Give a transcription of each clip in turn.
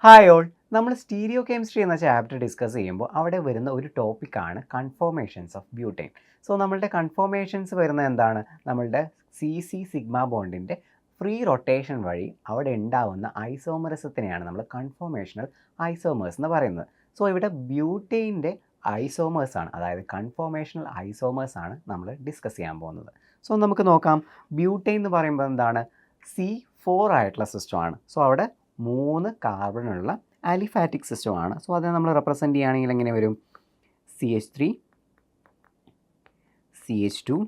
Hi all. നമ്മൾ stereo chemistry എന്ന chapter discuss ചെയ്യുമ്പോൾ അവിടെ വരുന്ന ഒരു ടോപ്പിക്കാണ് കൺഫോർമേഷൻസ് ഓഫ് ബ്യൂട്ടൈൻ. സോ നമ്മളുടെ കൺഫോർമേഷൻസ് വരുന്നത് എന്താണ്? നമ്മളുടെ സി സിഗ്മ ബോണ്ടിൻ്റെ ഫ്രീ റൊട്ടേഷൻ വഴി അവിടെ ഉണ്ടാവുന്ന ഐസോമറിസത്തിനെയാണ് നമ്മൾ കൺഫോർമേഷണൽ ഐസോമേഴ്സ് എന്ന് പറയുന്നത്. സോ ഇവിടെ ബ്യൂട്ടൈൻ്റെ ഐസോമേഴ്സ് ആണ്, അതായത് കൺഫോർമേഷണൽ ഐസോമേഴ്സ് ആണ് നമ്മൾ ഡിസ്കസ് ചെയ്യാൻ പോകുന്നത്. സോ നമുക്ക് നോക്കാം. ബ്യൂട്ടൈൻ എന്ന് പറയുമ്പോൾ എന്താണ്? C4 ആയിട്ടുള്ള സിസ്റ്റമാണ്. സോ അവിടെ 3 കാർബണുള്ള അലിഫാറ്റിക് സിസ്റ്റമാണ്. സോ അതിനെ നമ്മൾ റെപ്രസെൻ്റ് ചെയ്യുകയാണെങ്കിൽ എങ്ങനെ വരും? CH3 CH2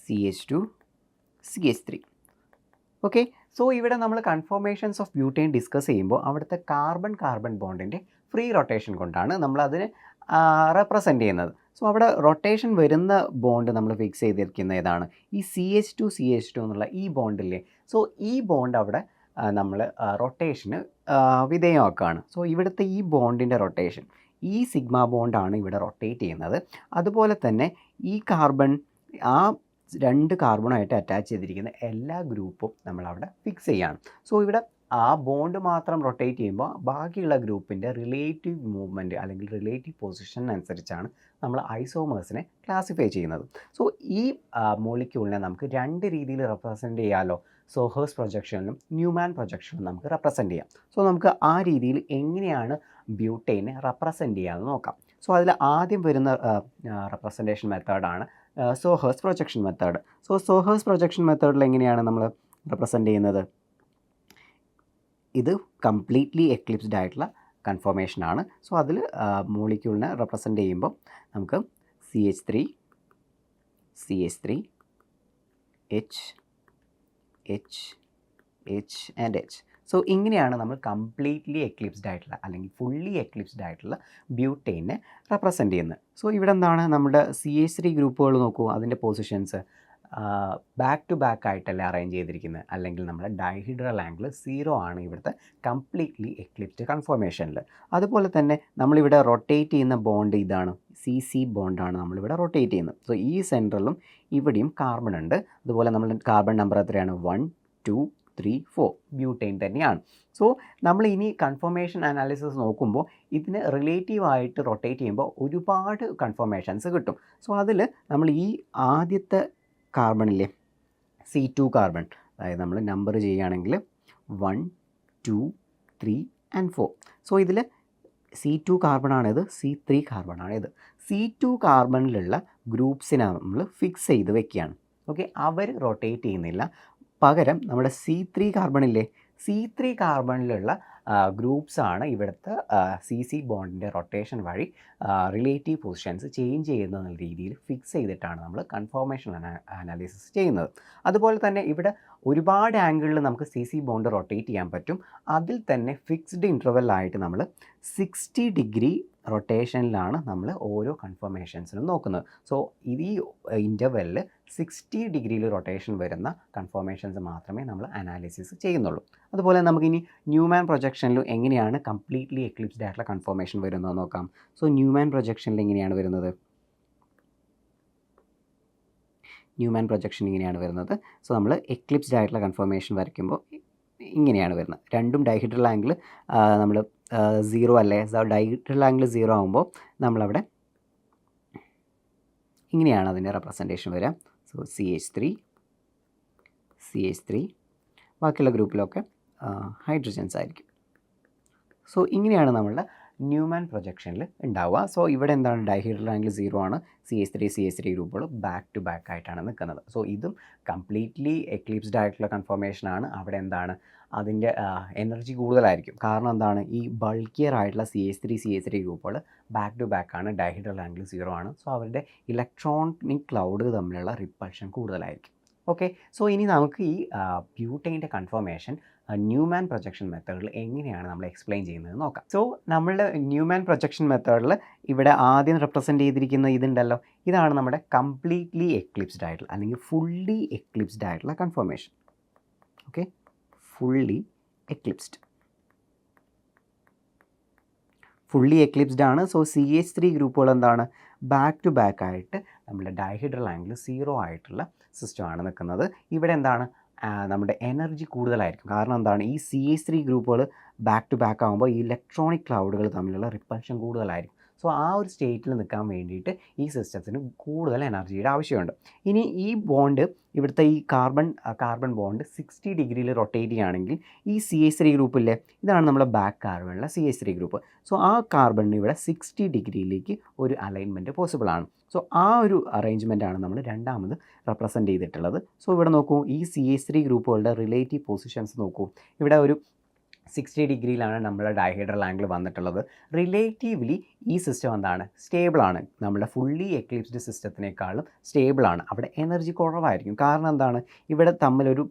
CH2 CH3. Okay. So ഇവിടെ നമ്മൾ കൺഫോർമേഷൻസ് ഓഫ് ബ്യൂട്ടൈൻ ഡിസ്കസ് ചെയ്യുമ്പോൾ അവിടുത്തെ കാർബൺ ബോണ്ടിൻ്റെ ഫ്രീ റൊട്ടേഷൻ കൊണ്ടാണ് നമ്മൾ അതിനെ റെപ്രസെൻ്റ് ചെയ്യുന്നത്. സോ അവിടെ റൊട്ടേഷൻ വരുന്ന ബോണ്ട് നമ്മൾ ഫിക്സ് ചെയ്തിരിക്കുന്ന ഏതാണ്? ഈ CH2 എന്നുള്ള ഈ ബോണ്ടില്ലേ. സോ ഈ ബോണ്ട് അവിടെ നമ്മൾ റൊട്ടേഷന് വിധേയമാക്കുകയാണ്. സോ ഇവിടുത്തെ ഈ ബോണ്ടിൻ്റെ റൊട്ടേഷൻ, ഈ സിഗ്മ ബോണ്ടാണ് ഇവിടെ റൊട്ടേറ്റ് ചെയ്യുന്നത്. അതുപോലെ തന്നെ ഈ കാർബൺ, ആ 2 കാർബണുമായിട്ട് അറ്റാച്ച് ചെയ്തിരിക്കുന്ന എല്ലാ ഗ്രൂപ്പും നമ്മളവിടെ ഫിക്സ് ചെയ്യുകയാണ്. സോ ഇവിടെ ആ ബോണ്ട് മാത്രം റൊട്ടേറ്റ് ചെയ്യുമ്പോൾ ബാക്കിയുള്ള ഗ്രൂപ്പിൻ്റെ റിലേറ്റീവ് മൂവ്മെൻറ്റ് അല്ലെങ്കിൽ റിലേറ്റീവ് പൊസിഷൻ അനുസരിച്ചാണ് നമ്മൾ ഐസോമേഴ്സിനെ ക്ലാസിഫൈ ചെയ്യുന്നത്. സോ ഈ മോളിക്യൂളിനെ നമുക്ക് 2 രീതിയിൽ റെപ്രസെൻ്റ് ചെയ്യാമല്ലോ. സോഹേഴ്സ് പ്രൊജക്ഷനിലും ന്യൂമാൻ പ്രൊജക്ഷനിലും നമുക്ക് റെപ്രസെൻ്റ് ചെയ്യാം. സോ നമുക്ക് ആ രീതിയിൽ എങ്ങനെയാണ് ബ്യൂട്ടൈനെ റെപ്രസെൻ്റ് ചെയ്യാമെന്ന് നോക്കാം. സോ അതിൽ ആദ്യം വരുന്ന റെപ്രസെൻറ്റേഷൻ മെത്തേഡാണ് സോഹേഴ്സ് പ്രൊജക്ഷൻ മെത്തേഡ്. സോ സോഹേഴ്സ് പ്രൊജക്ഷൻ മെത്തേഡിൽ എങ്ങനെയാണ് നമ്മൾ റെപ്രസെൻ്റ് ചെയ്യുന്നത്? ഇത് കംപ്ലീറ്റ്ലി എക്ലിപ്സ്ഡ് ആയിട്ടുള്ള കൺഫോർമേഷനാണ്. സോ അതിൽ മോളിക്യൂളിനെ റെപ്രസെൻ്റ് ചെയ്യുമ്പോൾ നമുക്ക് CH3 H and H. So ഇങ്ങനെയാണ് നമ്മൾ കംപ്ലീറ്റ്ലി എക്ലിപ്സ്ഡ് ആയിട്ടുള്ള അല്ലെങ്കിൽ ഫുള്ളി എക്ലിപ്സ്ഡ് ആയിട്ടുള്ള ബ്യൂട്ടൈനെ റെപ്രസെൻ്റ് ചെയ്യുന്നത്. സോ ഇവിടെ എന്താണ് നമ്മുടെ CH3 ഗ്രൂപ്പുകൾ നോക്കൂ, അതിൻ്റെ പൊസിഷൻസ് ബാക്ക് ടു ബാക്ക് ആയിട്ടല്ലേ അറേഞ്ച് ചെയ്തിരിക്കുന്നത്, അല്ലെങ്കിൽ നമ്മുടെ ഡൈഹീഡ്രൽ ആംഗിൾ 0 ആണ് ഇവിടുത്തെ കംപ്ലീറ്റ്ലി എക്ലിപ്സ്ഡ് കൺഫോർമേഷനിൽ. അതുപോലെ തന്നെ നമ്മളിവിടെ റൊട്ടേറ്റ് ചെയ്യുന്ന ബോണ്ട് ഇതാണ്, CC ബോണ്ടാണ് നമ്മളിവിടെ റൊട്ടേറ്റ് ചെയ്യുന്നത്. സോ ഈ സെൻറ്ററിലും ഇവിടെയും കാർബൺ ഉണ്ട്. അതുപോലെ നമ്മളുടെ കാർബൺ നമ്പർ എത്രയാണ്? 1 2 3 4 ബ്യൂട്ടൈൻ തന്നെയാണ്. സോ നമ്മൾ ഇനി കൺഫോർമേഷൻ അനാലിസിസ് നോക്കുമ്പോൾ ഇതിന് റിലേറ്റീവായിട്ട് റൊട്ടേറ്റ് ചെയ്യുമ്പോൾ ഒരുപാട് കൺഫോർമേഷൻസ് കിട്ടും. സോ അതിൽ നമ്മൾ ഈ ആദ്യത്തെ കാർബണില്ലേ, C2 കാർബൺ, അതായത് നമ്മൾ നമ്പർ ചെയ്യുകയാണെങ്കിൽ 1 2 3 and 4. സോ ഇതിൽ C2 കാർബണാണിത്, C3 കാർബണാണിത്. C2 കാർബണിലുള്ള ഗ്രൂപ്പ്സിനെ നമ്മൾ ഫിക്സ് ചെയ്ത് വെക്കുകയാണ്. ഓക്കെ, അവർ റൊട്ടേറ്റ് ചെയ്യുന്നില്ല. പകരം നമ്മുടെ C3 കാർബണില്ലേ, C3 കാർബണിലുള്ള ഗ്രൂപ്പ്സാണ് ഇവിടുത്തെ CC ബോണ്ടിൻ്റെ റൊട്ടേഷൻ വഴി റിലേറ്റീവ് പൊസിഷൻസ് ചേഞ്ച് ചെയ്യുന്ന രീതിയിൽ ഫിക്സ് ചെയ്തിട്ടാണ് നമ്മൾ കൺഫോർമേഷൻ അനാലിസിസ് ചെയ്യുന്നത്. അതുപോലെ തന്നെ ഇവിടെ ഒരുപാട് ആംഗിളിൽ നമുക്ക് CC ബോണ്ട് റൊട്ടേറ്റ് ചെയ്യാൻ പറ്റും. അതിൽ തന്നെ ഫിക്സ്ഡ് ഇൻ്റർവെല്ലായിട്ട് നമ്മൾ 60 ഡിഗ്രി റൊട്ടേഷനിലാണ് നമ്മൾ ഓരോ കൺഫോർമേഷൻസിനും നോക്കുന്നത്. സോ ഈ ഇൻ്റർവെല്ലിൽ 60 ഡിഗ്രിയിൽ റൊട്ടേഷൻ വരുന്ന കൺഫോർമേഷൻസ് മാത്രമേ നമ്മൾ അനാലിസിസ് ചെയ്യുന്നുള്ളൂ. അതുപോലെ നമുക്കിനി ന്യൂമാൻ പ്രൊജക്ഷനിലും എങ്ങനെയാണ് കംപ്ലീറ്റ്ലി എക്ലിപ്സ്ഡ് ആയിട്ടുള്ള കൺഫോർമേഷൻ വരുന്നത് നോക്കാം. സോ ന്യൂമാൻ പ്രൊജക്ഷനിൽ എങ്ങനെയാണ് വരുന്നത്? ന്യൂമാൻ പ്രൊജക്ഷൻ ഇങ്ങനെയാണ് വരുന്നത്. സോ നമ്മൾ എക്ലിപ്സ്ഡ് ആയിട്ടുള്ള കൺഫോർമേഷൻ വരയ്ക്കുമ്പോൾ ഇങ്ങനെയാണ് വരുന്നത്. രണ്ടും ഡൈഹീഡ്രൽ ആംഗിൾ നമ്മൾ 0 അല്ലേ. ഡൈഹീഡ്രൽ ആംഗിൾ 0 ആകുമ്പോൾ നമ്മളവിടെ ഇങ്ങനെയാണ് അതിൻ്റെ റെപ്രസെൻറ്റേഷൻ വരിക. സോ CH3 ബാക്കിയുള്ള ഗ്രൂപ്പിലൊക്കെ ഹൈഡ്രജൻസ് ആയിരിക്കും. സോ ഇങ്ങനെയാണ് നമ്മളുടെ ന്യൂമാൻ പ്രൊജക്ഷനിൽ ഉണ്ടാവുക. സോ ഇവിടെ എന്താണ്? ഡൈഹീഡ്രൽ ആംഗിൾ 0 ആണ്. CH3 ഗ്രൂപ്പുകൾ ബാക്ക് ടു ബാക്ക് ആയിട്ടാണ് നിൽക്കുന്നത്. സോ ഇതും കംപ്ലീറ്റ്ലി എക്ലിപ്സ്ഡ് ആയിട്ടുള്ള കൺഫോർമേഷനാണ്. അവിടെ എന്താണ്? അതിൻ്റെ എനർജി കൂടുതലായിരിക്കും. കാരണം എന്താണ്? ഈ ബൾക്കിയർ ആയിട്ടുള്ള CH3 ഗ്രൂപ്പുകൾ ബാക്ക് ടു ബാക്ക് ആണ്, ഡൈഹീഡ്രൽ ആംഗിൾ 0 ആണ്. സോ അവരുടെ ഇലക്ട്രോണിക് ക്ലൗഡ് തമ്മിലുള്ള റിപ്പൾഷൻ കൂടുതലായിരിക്കും. ഓക്കെ, സോ ഇനി നമുക്ക് ഈ ബ്യൂട്ടൈൻ്റെ കൺഫോർമേഷൻ ന്യൂമാൻ പ്രൊജക്ഷൻ മെത്തേഡിൽ എങ്ങനെയാണ് നമ്മൾ എക്സ്പ്ലെയിൻ ചെയ്യുന്നത് നോക്കാം. സോ നമ്മളുടെ ന്യൂമാൻ പ്രൊജക്ഷൻ മെത്തേഡിൽ ഇവിടെ ആദ്യം റെപ്രസെൻ്റ് ചെയ്തിരിക്കുന്ന ഇതുണ്ടല്ലോ, ഇതാണ് നമ്മുടെ കംപ്ലീറ്റ്ലി എക്ലിപ്സ്ഡ് ആയിട്ടുള്ള അല്ലെങ്കിൽ ഫുള്ളി എക്ലിപ്സ്ഡ് ആയിട്ടുള്ള കൺഫോർമേഷൻ. ഓക്കെ, ഫുള്ളി എക്ലിപ്സ്ഡ് ആണ്. സോ CH3 ഗ്രൂപ്പുകൾ എന്താണ്? ബാക്ക് ടു ബാക്ക് ആയിട്ട് നമ്മുടെ ഡൈഹീഡ്രൽ ആംഗിൾ 0 ആയിട്ടുള്ള സിസ്റ്റമാണ് നിൽക്കുന്നത്. ഇവിടെ എന്താണ്? നമ്മുടെ എനർജി കൂടുതലായിരിക്കും. കാരണം എന്താണ്? ഈ CH3 ഗ്രൂപ്പുകൾ ബാക്ക് ടു ബാക്ക് ആകുമ്പോൾ ഈ ഇലക്ട്രോണിക് ക്ലൗഡുകൾ തമ്മിലുള്ള റിപ്പൾഷൻ കൂടുതലായിരിക്കും. സോ ആ ഒരു സ്റ്റേറ്റിൽ നിൽക്കാൻ വേണ്ടിയിട്ട് ഈ സിസ്റ്റത്തിന് കൂടുതൽ എനർജിയുടെ ആവശ്യമുണ്ട്. ഇനി ഈ ബോണ്ട് ഇവിടുത്തെ ഈ കാർബൺ ബോണ്ട് 60 ഡിഗ്രിയിൽ റൊട്ടേറ്റ് ചെയ്യുകയാണെങ്കിൽ ഈ CH3 ഗ്രൂപ്പില്ലേ, ഇതാണ് നമ്മുടെ ബാക്ക് കാർബണിലെ CH3 ഗ്രൂപ്പ്. സോ ആ കാർബണിന് ഇവിടെ 60 ഡിഗ്രിയിലേക്ക് ഒരു അലൈൻമെൻറ്റ് പോസിബിൾ ആണ്. സോ ആ ഒരു അറേഞ്ച്മെൻറ്റാണ് നമ്മൾ രണ്ടാമത് റെപ്രസെൻറ്റ് ചെയ്തിട്ടുള്ളത്. സോ ഇവിടെ നോക്കൂ, ഈ CH3 ഗ്രൂപ്പുകളുടെ റിലേറ്റീവ് പൊസിഷൻസ് നോക്കൂ. ഇവിടെ ഒരു 60 ഡിഗ്രിയിലാണ് നമ്മുടെ ഡൈഹൈഡ്രൽ ആംഗിൾ വന്നിട്ടുള്ളത്. റിലേറ്റീവ്ലി ഈ സിസ്റ്റം എന്താണ്, സ്റ്റേബിളാണ്. നമ്മുടെ ഫുള്ളി എക്ലിപ്സ്ഡ് സിസ്റ്റത്തിനേക്കാളും സ്റ്റേബിളാണ്. അവിടെ എനർജി കുറവായിരിക്കും. കാരണം എന്താണ്, ഇവിടെ തമ്മിലൊരു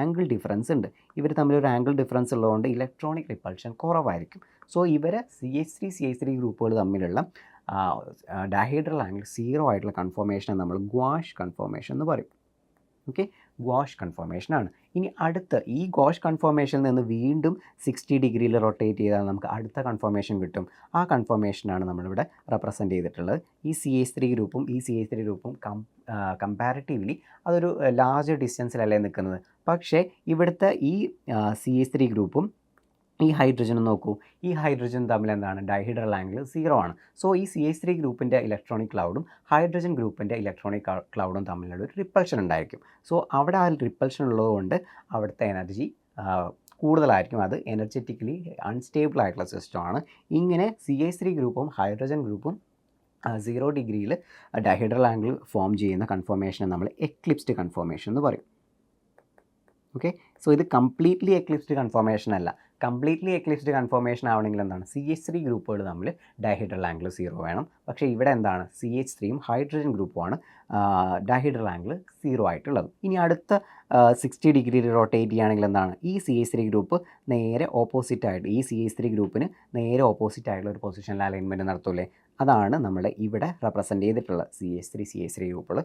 ആംഗിൾ ഡിഫറൻസ് ഉണ്ട്. ഇവർ തമ്മിലൊരു ആംഗിൾ ഡിഫറൻസ് ഉള്ളതുകൊണ്ട് ഇലക്ട്രോണിക് റിപ്പൾഷൻ കുറവായിരിക്കും. സോ ഇവരെ CH3 ഗ്രൂപ്പുകൾ തമ്മിലുള്ള ഡൈഹൈഡ്രൽ ആംഗിൾ 0 ആയിട്ടുള്ള കൺഫോർമേഷനെ നമ്മൾ ഗുവാഷ് കൺഫോർമേഷൻ എന്ന് പറയും. ഓക്കെ, ഗുവാഷ് കൺഫോർമേഷനാണ്. ഇനി അടുത്ത ഈ ഗുവാഷ് കൺഫോർമേഷനിൽ നിന്ന് വീണ്ടും 60 ഡിഗ്രിയിൽ റൊട്ടേറ്റ് ചെയ്താൽ നമുക്ക് അടുത്ത കൺഫോർമേഷൻ കിട്ടും. ആ കൺഫോർമേഷനാണ് നമ്മളിവിടെ റെപ്രസെൻറ്റ് ചെയ്തിട്ടുള്ളത്. ഈ CH3 ഗ്രൂപ്പും ഈ CH3 ഗ്രൂപ്പും കമ്പാരിറ്റീവ്ലി അതൊരു ലാർജ് ഡിസ്റ്റൻസിലല്ലേ നിൽക്കുന്നത്. പക്ഷേ ഇവിടുത്തെ ഈ CH3 ഗ്രൂപ്പും ഈ ഹൈഡ്രജനും നോക്കൂ, ഈ ഹൈഡ്രജൻ തമ്മിൽ എന്താണ്, ഡൈഹൈഡ്രൽ ആംഗിൾ 0 ആണ്. സോ ഈ CH3 ഗ്രൂപ്പിൻ്റെ ഇലക്ട്രോണിക് ക്ലൗഡും ഹൈഡ്രജൻ ഗ്രൂപ്പിൻ്റെ ഇലക്ട്രോണിക് ക്ലൗഡും തമ്മിലുള്ള ഒരു റിപ്പൾഷൻ ഉണ്ടായിരിക്കും. സോ അവിടെ ആ റിപ്പൾഷൻ ഉള്ളതുകൊണ്ട് അവിടുത്തെ എനർജി കൂടുതലായിരിക്കും. അത് എനർജറ്റിക്കലി അൺസ്റ്റേബിൾ ആയിട്ടുള്ള സിസ്റ്റമാണ്. ഇങ്ങനെ CH3 ഗ്രൂപ്പും ഹൈഡ്രജൻ ഗ്രൂപ്പും 0 ഡിഗ്രിയിൽ ഡൈഹൈഡ്രൽ ആംഗിൾ ഫോം ചെയ്യുന്ന കൺഫോർമേഷനെ നമ്മൾ എക്ലിപ്സ്ഡ് കൺഫോർമേഷൻ എന്ന് പറയും. ഓക്കെ, സോ ഇത് കംപ്ലീറ്റ്ലി എക്ലിപ്സ്ഡ് കൺഫോർമേഷൻ അല്ല. കംപ്ലീറ്റ്ലി എക്ലിപ്സ്ഡ് കൺഫോർമേഷൻ ആവണമെങ്കിൽ എന്താണ്, CH3 ഗ്രൂപ്പുകൾ തമ്മിൽ ഡൈഹൈഡ്രൽ ആംഗിൾ 0 വേണം. പക്ഷേ ഇവിടെ എന്താണ്, CH3യും ഹൈഡ്രജൻ ഗ്രൂപ്പുമാണ് ഡൈഹൈഡ്രൽ ആംഗിൾ 0 ആയിട്ടുള്ളത്. ഇനി അടുത്ത 60 ഡിഗ്രിയിൽ റൊട്ടേറ്റ് ചെയ്യുകയാണെങ്കിൽ എന്താണ്, ഈ CH3 ഗ്രൂപ്പ് നേരെ ഓപ്പോസിറ്റ് ആയിട്ട്, ഈ CH3 ഗ്രൂപ്പിന് നേരെ ഓപ്പോസിറ്റ് ആയിട്ടുള്ള ഒരു പൊസിഷനിൽ അലൈൻമെൻറ്റ് നടത്തൂലേ, അതാണ് നമ്മൾ ഇവിടെ റെപ്രസെൻറ്റ് ചെയ്തിട്ടുള്ളത്. CH3 ഗ്രൂപ്പുകൾ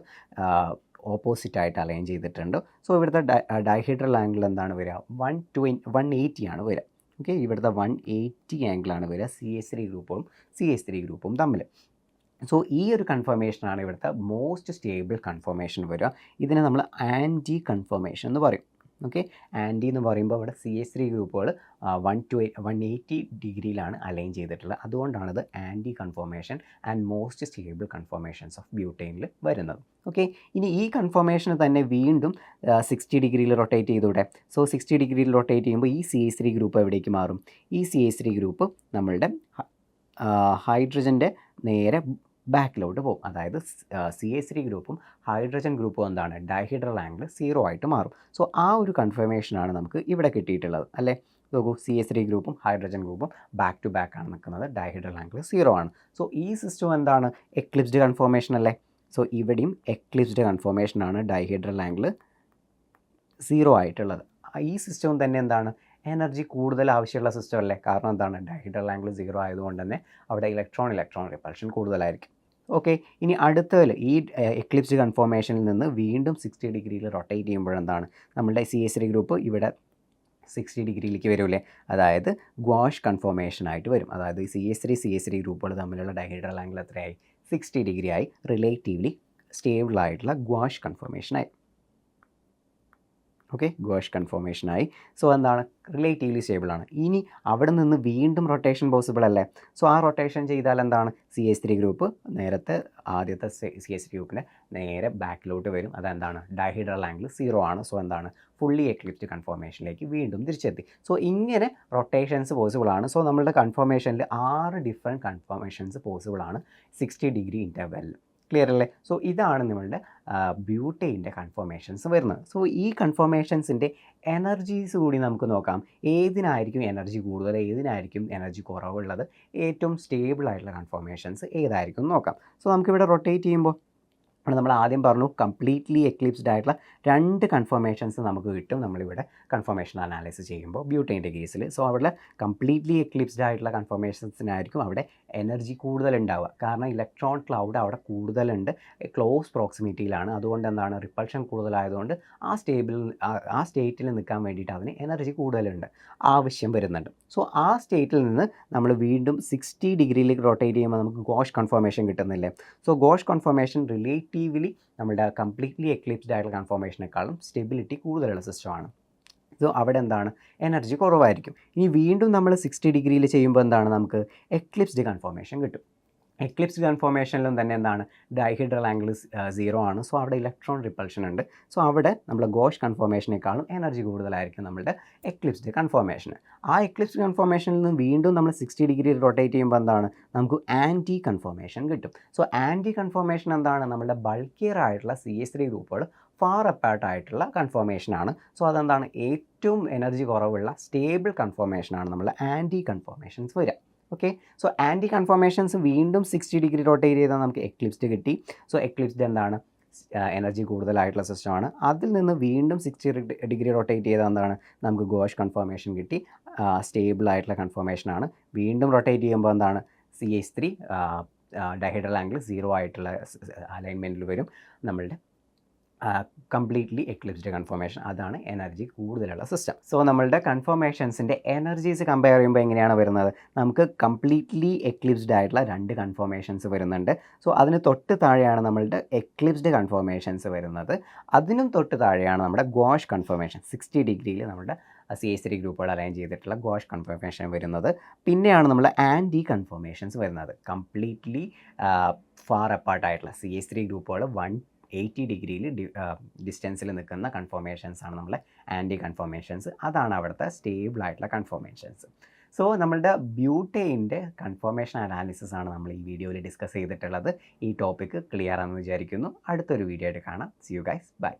ഓപ്പോസിറ്റായിട്ട് അലൈൻ ചെയ്തിട്ടുണ്ട്. സോ ഇവിടുത്തെ ഡൈഹൈഡ്രൽ ആംഗിൾ എന്താണ് വരിക, 180 ആണ് വരിക. ഓക്കെ, ഇവിടുത്തെ 180 ആംഗിളാണ് വരിക CH3 ഗ്രൂപ്പും തമ്മിൽ. സോ ഈ ഒരു കൺഫർമേഷനാണ് ഇവിടുത്തെ മോസ്റ്റ് സ്റ്റേബിൾ കൺഫർമേഷൻ വരിക. ഇതിനെ നമ്മൾ ആൻറ്റി കൺഫർമേഷൻ എന്ന് പറയും. ഓക്കെ, ആൻറ്റി എന്ന് പറയുമ്പോൾ ഇവിടെ CH3 ഗ്രൂപ്പുകൾ 180 ഡിഗ്രിയിലാണ് അലൈൻ ചെയ്തിട്ടുള്ളത്. അതുകൊണ്ടാണിത് anti conformation and most stable conformations of ബ്യൂട്ടൈനിൽ വരുന്നത്. ഓക്കെ, ഇനി ഈ കൺഫോർമേഷന് തന്നെ വീണ്ടും 60 ഡിഗ്രിയിൽ റൊട്ടേറ്റ് ചെയ്തൂടെ. സോ 60 ഡിഗ്രിയിൽ റൊട്ടേറ്റ് ചെയ്യുമ്പോൾ ഈ CH3 ഗ്രൂപ്പ് എവിടേക്ക് മാറും, ഈ CH3 ഗ്രൂപ്പ് നമ്മളുടെ ഹൈഡ്രജൻ്റെ നേരെ ബാക്കിലോട്ട് പോകും. അതായത് CH3 ഗ്രൂപ്പും ഹൈഡ്രജൻ ഗ്രൂപ്പും എന്താണ്, ഡൈഹൈഡ്രൽ ആംഗിൾ 0 ആയിട്ട് മാറും. സോ ആ ഒരു കൺഫർമേഷനാണ് നമുക്ക് ഇവിടെ കിട്ടിയിട്ടുള്ളത് അല്ലേ. നോക്കൂ, CH3 ഗ്രൂപ്പും ഹൈഡ്രജൻ ഗ്രൂപ്പും ബാക്ക് ടു ബാക്ക് ആണ് നിൽക്കുന്നത്, ഡൈഹൈഡ്രൽ ആംഗിൾ 0 ആണ്. സോ ഈ സിസ്റ്റം എന്താണ്, എക്ലിപ്സ്ഡ് കൺഫോർമേഷൻ അല്ലേ. സോ ഇവിടെയും എക്ലിപ്സ്ഡ് കൺഫോർമേഷനാണ്, ഡൈഹൈഡ്രൽ ആംഗിൾ 0 ആയിട്ടുള്ളത്. ഈ സിസ്റ്റവും തന്നെ എന്താണ്, എനർജി കൂടുതൽ ആവശ്യമുള്ള സിസ്റ്റം അല്ലേ. കാരണം എന്താണ്, ഡൈഹൈഡ്രൽ ആംഗിൾ 0 ആയതുകൊണ്ട് തന്നെ അവിടെ ഇലക്ട്രോൺ റിപ്പൾഷൻ കൂടുതലായിരിക്കും. ഓക്കെ, ഇനി അടുത്തതിൽ ഈ എക്ലിപ്സ്ഡ് കൺഫോർമേഷനിൽ നിന്ന് വീണ്ടും 60 ഡിഗ്രിയിൽ റൊട്ടേറ്റ് ചെയ്യുമ്പോഴെന്താണ്, നമ്മുടെ CH3 ഗ്രൂപ്പ് ഇവിടെ 60 ഡിഗ്രിയിലേക്ക് വരില്ലേ. അതായത് ഗുവാഷ് കൺഫോർമേഷൻ ആയിട്ട് വരും. അതായത് CH3 ഗ്രൂപ്പുകൾ തമ്മിലുള്ള ഡൈഹൈഡ്രൽ ആംഗിൾ എത്രയായി, 60 ഡിഗ്രി ആയി. റിലേറ്റീവ്ലി സ്റ്റേബിൾ ആയിട്ടുള്ള ഗുവാഷ് കൺഫോർമേഷനായി. ഓക്കെ, ഗുവാഷ് കൺഫോർമേഷനായി. സോ എന്താണ്, റിലേറ്റീവ്ലി സ്റ്റേബിളാണ്. ഇനി അവിടെ നിന്ന് വീണ്ടും റൊട്ടേഷൻ പോസിബിൾ അല്ലേ. സോ ആ റൊട്ടേഷൻ ചെയ്താൽ എന്താണ്, CH3 ഗ്രൂപ്പ് നേരത്തെ ആദ്യത്തെ CH3 ഗ്രൂപ്പിനെ നേരെ ബാക്കിലോട്ട് വരും. അതെന്താണ്, ഡൈഹൈഡ്രൽ ആംഗിൾ 0 ആണ്. സോ എന്താണ്, ഫുള്ളി എക്ലിപ്സ്ഡ് കൺഫോർമേഷനിലേക്ക് വീണ്ടും തിരിച്ചെത്തി. സോ ഇങ്ങനെ റൊട്ടേഷൻസ് പോസിബിൾ ആണ്. സോ നമ്മളുടെ കൺഫോർമേഷനിൽ 6 ഡിഫറെൻറ്റ് കൺഫോർമേഷൻസ് പോസിബിൾ ആണ് 60 ഡിഗ്രി ഇൻ്റർവെല്ലിൽ. ക്ലിയർ അല്ലേ. സോ ഇതാണ് നമ്മളുടെ ബ്യൂട്ടൈൻ്റെ കൺഫോർമേഷൻസ് വരുന്നത്. സോ ഈ കൺഫോർമേഷൻസിൻ്റെ എനർജീസ് കൂടി നമുക്ക് നോക്കാം. ഏതിനായിരിക്കും എനർജി കൂടുതൽ, ഏതിനായിരിക്കും എനർജി കുറവുള്ളത്, ഏറ്റവും സ്റ്റേബിൾ ആയിട്ടുള്ള കൺഫോർമേഷൻസ് ഏതായിരിക്കും നോക്കാം. സോ നമുക്കിവിടെ റൊട്ടേറ്റ് ചെയ്യുമ്പോൾ നമ്മൾ ആദ്യം പറഞ്ഞു കംപ്ലീറ്റ്ലി എക്ലിപ്സ്ഡ് ആയിട്ടുള്ള 2 കൺഫർമേഷൻസ് നമുക്ക് കിട്ടും നമ്മളിവിടെ കൺഫർമേഷൻ അനാലിസിസ് ചെയ്യുമ്പോൾ ബ്യൂട്ടൈൻ്റെ കേസിൽ. സോ അവിടെ കംപ്ലീറ്റ്ലി എക്ലിപ്സ്ഡ് ആയിട്ടുള്ള കൺഫർമേഷൻസിനായിരിക്കും അവിടെ എനർജി കൂടുതലുണ്ടാവുക. കാരണം ഇലക്ട്രോൺ ക്ലൗഡ് അവിടെ കൂടുതലുണ്ട്, ക്ലോസ് പ്രോക്സിമിറ്റിയിലാണ്. അതുകൊണ്ട് എന്താണ്, റിപ്പൾഷൻ കൂടുതലായതുകൊണ്ട് ആ സ്റ്റേറ്റിൽ നിൽക്കാൻ വേണ്ടിയിട്ട് അതിന് എനർജി കൂടുതലുണ്ട്, ആവശ്യം വരുന്നുണ്ട്. സോ ആ സ്റ്റേറ്റിൽ നിന്ന് നമ്മൾ വീണ്ടും 60 ഡിഗ്രിയിലേക്ക് റൊട്ടേറ്റ് ചെയ്യുമ്പോൾ നമുക്ക് ഗോഷ് കൺഫർമേഷൻ കിട്ടുന്നില്ലേ. സോ ഗോഷ് കൺഫർമേഷൻ റിലേറ്റീവ്ലി നമ്മുടെ കംപ്ലീറ്റ്ലി എക്ലിപ്സ്ഡ് ആയിട്ടുള്ള കൺഫർമേഷനേക്കാളും സ്റ്റെബിലിറ്റി കൂടുതലുള്ള സിസ്റ്റമാണ്. സോ അവിടെ എന്താണ് എനർജി കുറവായിരിക്കും. ഇനി വീണ്ടും നമ്മൾ 60 ഡിഗ്രിയിൽ ചെയ്യുമ്പോൾ എന്താണ് നമുക്ക് എക്ലിപ്സ്ഡ് കൺഫോർമേഷൻ കിട്ടും. എക്ലിപ്സ് കൺഫോർമേഷനിലും തന്നെ എന്താണ് ഡൈഹൈഡ്രൽ ആംഗിൾ 0 ആണ്. സോ അവിടെ ഇലക്ട്രോൺ റിപ്പൾഷൻ ഉണ്ട്. സോ അവിടെ നമ്മൾ ഗോഷ് കൺഫോർമേഷനേക്കാളും എനർജി കൂടുതലായിരിക്കും നമ്മളുടെ എക്ലിപ്സ്ഡ് കൺഫോർമേഷന്. ആ എക്ലിപ്സ്ഡ് കൺഫോർമേഷനിൽ നിന്ന് വീണ്ടും നമ്മൾ 60 ഡിഗ്രി റൊട്ടേറ്റ് ചെയ്യുമ്പോൾ എന്താണ് നമുക്ക് ആൻറ്റി കൺഫോർമേഷൻ കിട്ടും. സോ ആൻറ്റി കൺഫോർമേഷൻ എന്താണ് നമ്മുടെ ബൾക്കിയർ ആയിട്ടുള്ള CH3 ഗ്രൂപ്പുകൾ ഫാർ അപ്പാർട്ട് ആയിട്ടുള്ള കൺഫോർമേഷനാണ്. സോ അതെന്താണ് ഏറ്റവും എനർജി കുറവുള്ള സ്റ്റേബിൾ കൺഫോർമേഷനാണ് നമ്മൾ ആൻറ്റി കൺഫോർമേഷൻസ് വരിക. ഓക്കെ, സോ ആൻറ്റി കൺഫോർമേഷൻസ് വീണ്ടും 60 ഡിഗ്രി റൊട്ടേറ്റ് ചെയ്താൽ നമുക്ക് എക്ലിപ്സ്ഡ് കിട്ടി. സോ എക്ലിപ്സ്ഡ് എന്താണ് എനർജി കൂടുതലായിട്ടുള്ള സിസ്റ്റമാണ്. അതിൽ നിന്ന് വീണ്ടും 60 ഡിഗ്രി റൊട്ടേറ്റ് ചെയ്താൽ എന്താണ് നമുക്ക് ഗോഷ് കൺഫോർമേഷൻ കിട്ടി. സ്റ്റേബിൾ ആയിട്ടുള്ള കൺഫോർമേഷനാണ്. വീണ്ടും റൊട്ടേറ്റ് ചെയ്യുമ്പോൾ എന്താണ് CH3 ഡൈഹൈഡ്രൽ ആംഗിൾ 0 ആയിട്ടുള്ള അലൈൻമെൻറ്റിൽ വരും. നമ്മളുടെ കംപ്ലീറ്റ്ലി എക്ലിപ്സ്ഡ് കൺഫോർമേഷൻ, അതാണ് എനർജി കൂടുതലുള്ള സിസ്റ്റം. സോ നമ്മളുടെ കൺഫോർമേഷൻസിൻ്റെ എനർജീസ് കമ്പയർ ചെയ്യുമ്പോൾ എങ്ങനെയാണ് വരുന്നത്? നമുക്ക് കംപ്ലീറ്റ്ലി എക്ലിപ്സ്ഡ് ആയിട്ടുള്ള 2 കൺഫോർമേഷൻസ് വരുന്നുണ്ട്. സോ അതിന് തൊട്ട് താഴെയാണ് നമ്മളുടെ എക്ലിപ്സ്ഡ് കൺഫോർമേഷൻസ് വരുന്നത്. അതിനും തൊട്ട് താഴെയാണ് നമ്മുടെ ഗോഷ് കൺഫോർമേഷൻ. 60 ഡിഗ്രിയിൽ നമ്മുടെ CH3 ഗ്രൂപ്പുകൾ അലൈൻ ചെയ്തിട്ടുള്ള ഗോഷ് കൺഫോർമേഷൻ വരുന്നത്. പിന്നെയാണ് നമ്മൾ ആൻറ്റി കൺഫോർമേഷൻസ് വരുന്നത്. കംപ്ലീറ്റ്ലി ഫാർ അപ്പാർട്ടായിട്ടുള്ള CH3 ഗ്രൂപ്പുകൾ 180 ഡിഗ്രിയിൽ ഡിസ്റ്റൻസിൽ നിൽക്കുന്ന കൺഫോർമേഷൻസ് ആണ് നമ്മളെ ആൻറ്റി കൺഫോർമേഷൻസ്. അതാണ് അവിടുത്തെ സ്റ്റേബിൾ ആയിട്ടുള്ള കൺഫോർമേഷൻസ്. സോ നമ്മളുടെ ബ്യൂട്ടൈൻ്റെ കൺഫോർമേഷൻ അനാലിസിസ് ആണ് നമ്മൾ ഈ വീഡിയോയിൽ ഡിസ്കസ് ചെയ്തിട്ടുള്ളത്. ഈ ടോപ്പിക്ക് ക്ലിയർ ആണെന്ന് വിചാരിക്കുന്നു. അടുത്തൊരു വീഡിയോ ആയിട്ട് കാണാം. See you guys, by.